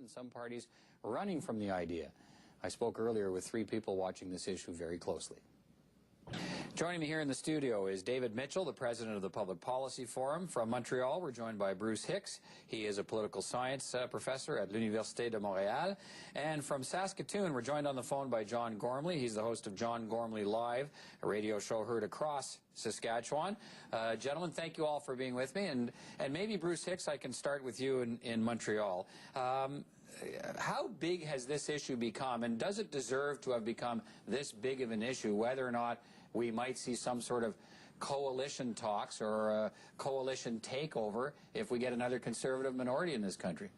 and some parties running from the idea. I spoke earlier with 3 people watching this issue very closely. Joining me here in the studio is David Mitchell, the president of the Public Policy Forum. From Montreal, we're joined by Bruce Hicks. He is a political science professor at Université de Montréal. And from Saskatoon, we're joined on the phone by John Gormley. He's the host of John Gormley Live, a radio show heard across Saskatchewan. Gentlemen, thank you all for being with me. And maybe, Bruce Hicks, I can start with you in Montreal. How big has this issue become, and does it deserve to have become this big of an issue, whether or not we might see some sort of coalition talks or a coalition takeover if we get another conservative minority in this country?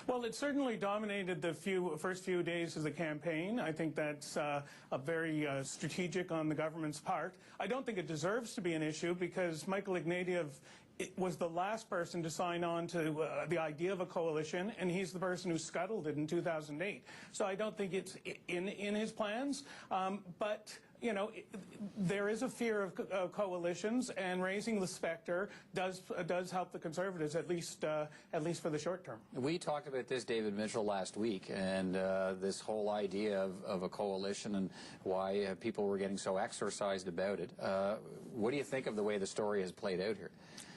Well, it certainly dominated the first few days of the campaign. I think that's a very strategic on the government's part. I don't think it deserves to be an issue because Michael Ignatieff was the last person to sign on to the idea of a coalition, and he's the person who scuttled it in 2008. So I don't think it's in his plans, but you know, there is a fear of coalitions, and raising the specter does help the Conservatives, at least for the short term. We talked about this, David Mitchell, last week, and this whole idea of a coalition and why people were getting so exercised about it. What do you think of the way the story has played out here?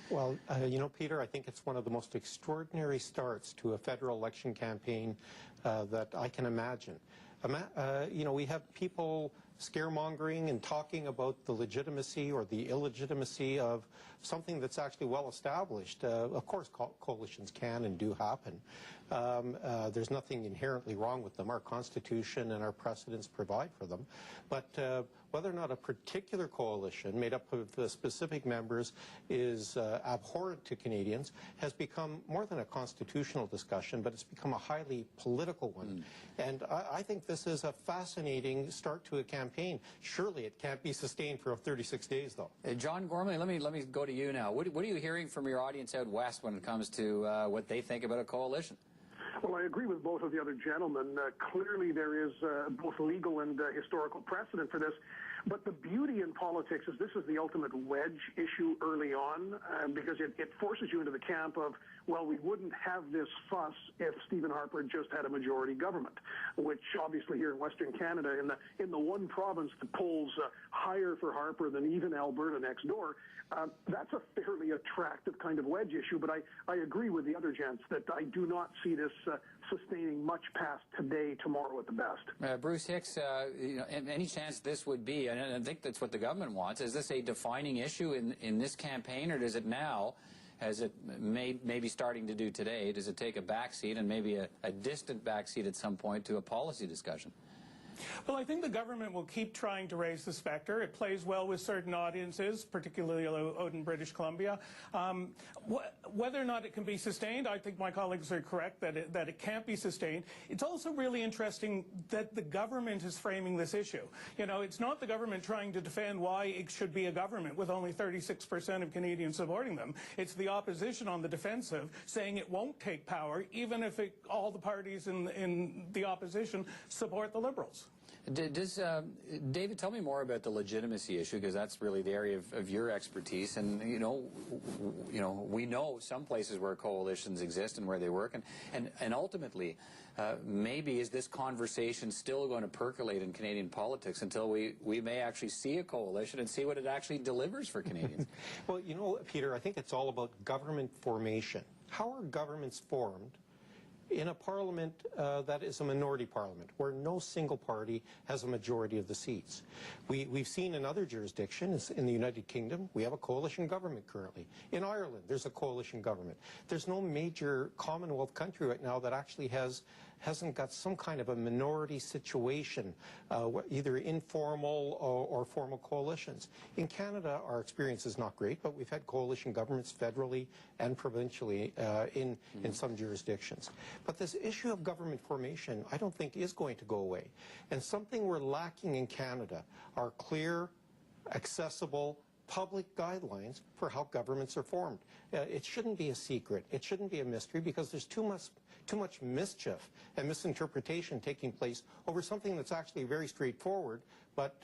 Well, you know, Peter, I think it's one of the most extraordinary starts to a federal election campaign that I can imagine. You know, we have people scaremongering and talking about the legitimacy or the illegitimacy of something that's actually well established. Of course, coalitions can and do happen. There's nothing inherently wrong with them. Our Constitution and our precedents provide for them. But whether or not a particular coalition made up of specific members is abhorrent to Canadians has become more than a constitutional discussion, but it's become a highly political one. And I think this is a fascinating start to a campaign. Surely it can't be sustained for 36 days, though. John Gormley, let me go to you now. What are you hearing from your audience out west when it comes to what they think about a coalition? Well, I agree with both of the other gentlemen. Clearly there is both legal and historical precedent for this. But the beauty in politics is this is the ultimate wedge issue early on because it forces you into the camp of, well, we wouldn't have this fuss if Stephen Harper just had a majority government, which obviously here in Western Canada, in the one province that polls higher for Harper than even Alberta next door, that's a fairly attractive kind of wedge issue. But I agree with the other gents that I do not see this sustaining much past today, tomorrow at the best. Bruce Hicks, you know, any chance this would be, and I think that's what the government wants, is this a defining issue in this campaign, or does it now, as it may be starting to do today, does it take a backseat and maybe a distant backseat at some point to a policy discussion? Well, I think the government will keep trying to raise the specter. It plays well with certain audiences, particularly out in British Columbia. Whether or not it can be sustained, I think my colleagues are correct that it can't be sustained. It's also really interesting that the government is framing this issue. You know, it's not the government trying to defend why it should be a government with only 36% of Canadians supporting them. It's the opposition on the defensive saying it won't take power, even if all the parties in the opposition support the Liberals. David, tell me more about the legitimacy issue, because that's really the area of your expertise. And you know, we know some places where coalitions exist and where they work, and ultimately, maybe is this conversation still going to percolate in Canadian politics until we may actually see a coalition and see what it actually delivers for Canadians? Well, you know, Peter, I think it's all about government formation. How are governments formed in a parliament that is a minority parliament, where no single party has a majority of the seats? We've seen in other jurisdictions, in the United Kingdom, we have a coalition government currently. In Ireland, there's a coalition government. There's no major Commonwealth country right now that actually hasn't got some kind of a minority situation, either informal or formal coalitions. In Canada, our experience is not great, but we've had coalition governments federally and provincially in some jurisdictions. But this issue of government formation, I don't think is going to go away. And something we're lacking in Canada are clear, accessible, public guidelines for how governments are formed. It shouldn't be a secret. It shouldn't be a mystery, because there's too much mischief and misinterpretation taking place over something that's actually very straightforward, but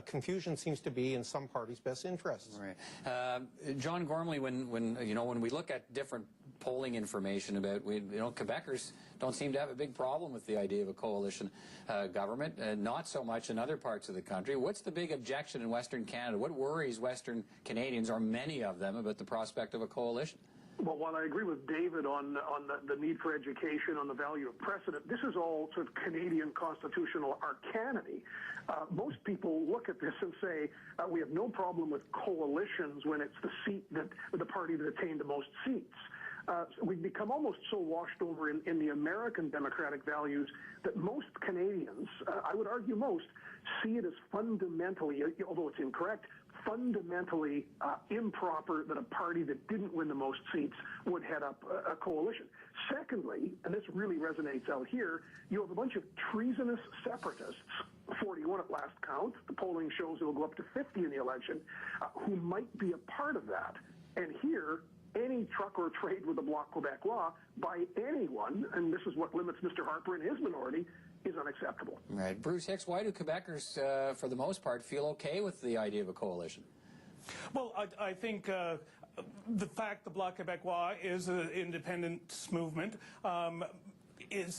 confusion seems to be in some parties' best interests. Right. John Gormley, when we look at different polling information about, Quebecers don't seem to have a big problem with the idea of a coalition government, not so much in other parts of the country. What's the big objection in Western Canada? What worries Western Canadians, or many of them, about the prospect of a coalition? Well, while I agree with David on the need for education, on the value of precedent, this is all sort of Canadian constitutional arcanity. Most people look at this and say, we have no problem with coalitions when it's the party that attained the most seats. We've become almost so washed over in the American democratic values that most Canadians, I would argue most, see it as fundamentally, although it's incorrect, fundamentally improper that a party that didn't win the most seats would head up a coalition. Secondly, and this really resonates out here, you have a bunch of treasonous separatists, 41 at last count, the polling shows it will go up to 50 in the election, who might be a part of that. And here, any truck or trade with the Bloc Québécois by anyone, and this is what limits Mr. Harper and his minority, is unacceptable. Right. Bruce Hicks, why do Quebecers, for the most part, feel okay with the idea of a coalition? Well, I think the fact the Bloc Québécois is an independence movement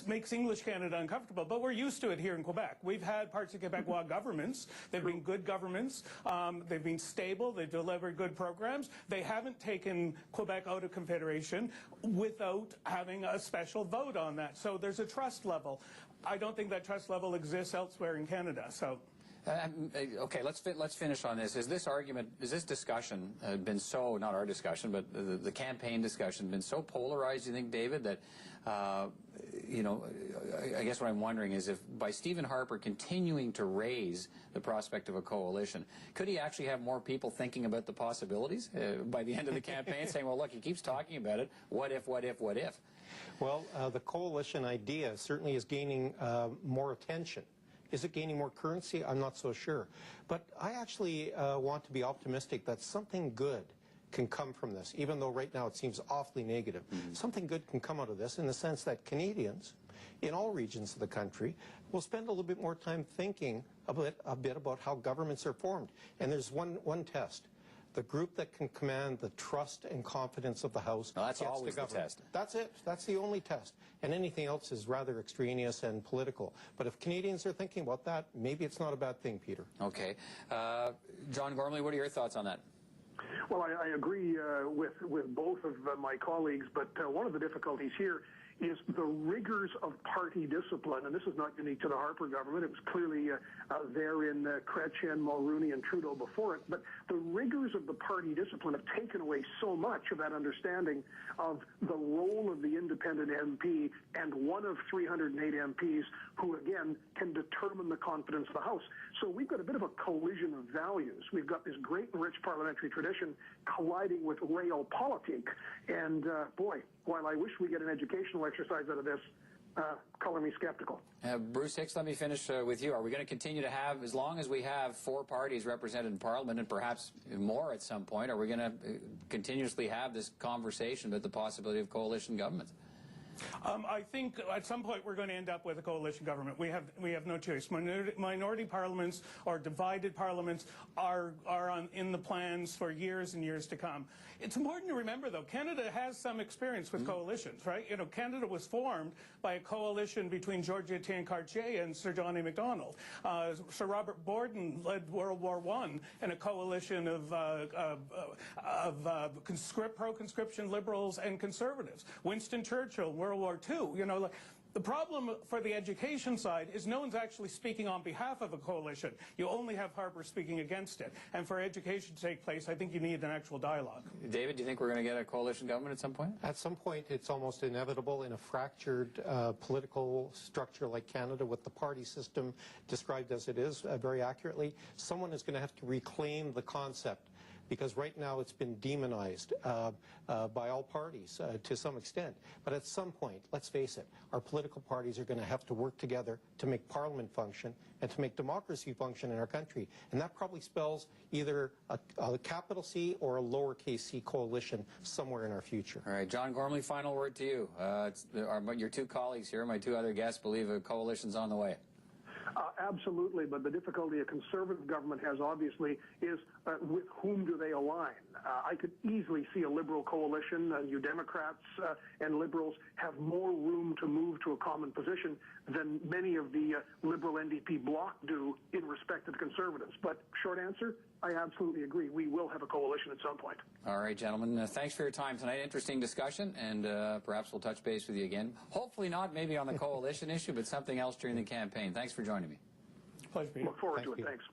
makes English Canada uncomfortable, but we're used to it here in Quebec. We've had parts of Quebecois governments. They've been good governments. They've been stable. They've delivered good programs. They haven't taken Quebec out of Confederation without having a special vote on that. So there's a trust level. I don't think that trust level exists elsewhere in Canada. So. Okay, let's finish on this. Is this discussion been so, not our discussion, but the campaign discussion been so polarized, you think, David, that, I guess what I'm wondering is if by Stephen Harper continuing to raise the prospect of a coalition, could he actually have more people thinking about the possibilities by the end of the campaign, saying, well, look, he keeps talking about it, what if, what if, what if? Well, the coalition idea certainly is gaining more attention. Is it gaining more currency? I'm not so sure. But I actually want to be optimistic that something good can come from this, even though right now it seems awfully negative. Mm-hmm. Something good can come out of this in the sense that Canadians in all regions of the country will spend a little bit more time thinking a bit about how governments are formed. And there's one test. The group that can command the trust and confidence of the House that's always the test. That's it. That's the only test. And anything else is rather extraneous and political. But if Canadians are thinking about that, maybe it's not a bad thing, Peter. Okay. John Gormley, what are your thoughts on that? Well, I agree with both of my colleagues, but one of the difficulties here is the rigors of party discipline, and this is not unique to the Harper government. It was clearly there in Chrétien, Mulroney, and Trudeau before it. But the rigors of the party discipline have taken away so much of that understanding of the role of the independent MP and one of 308 MPs who, again, can determine the confidence of the House. So we've got a bit of a collision of values. We've got this great and rich parliamentary tradition colliding with realpolitik. And, boy, while I wish we get an educational exercise out of this, color me skeptical. Bruce Hicks, let me finish with you. Are we going to continue to have, as long as we have 4 parties represented in Parliament and perhaps more at some point, are we going to continuously have this conversation about the possibility of coalition governments? I think at some point we're going to end up with a coalition government. We have no choice. Minority parliaments or divided parliaments are in the plans for years and years to come. It's important to remember, though, Canada has some experience with coalitions, right? You know, Canada was formed by a coalition between Georges-Étienne Cartier and Sir John A. Macdonald. Sir Robert Borden led World War I in a coalition of pro-conscription liberals and conservatives. Winston Churchill, World War II, you know, the problem for the education side is no one's actually speaking on behalf of a coalition. You only have Harper speaking against it. And for education to take place, I think you need an actual dialogue. David, do you think we're going to get a coalition government at some point? At some point, it's almost inevitable in a fractured political structure like Canada with the party system described as it is very accurately. Someone is going to have to reclaim the concept, because right now it's been demonized by all parties to some extent. But at some point, let's face it, our political parties are going to have to work together to make Parliament function and to make democracy function in our country. And that probably spells either a capital C or a lowercase c coalition somewhere in our future. All right, John Gormley, final word to you. Your 2 colleagues here, my 2 other guests, believe a coalition's on the way. Absolutely, but the difficulty a conservative government has, obviously, is with whom do they align? I could easily see a Liberal coalition, you Democrats and Liberals have more room to move to a common position than many of the Liberal NDP bloc do in respect to the Conservatives. But short answer, I absolutely agree. We will have a coalition at some point. All right, gentlemen. Thanks for your time tonight. Interesting discussion, and perhaps we'll touch base with you again. Hopefully not maybe on the coalition issue, but something else during the campaign. Thanks for joining me. Pleasure, Peter. Look forward to it. Thanks.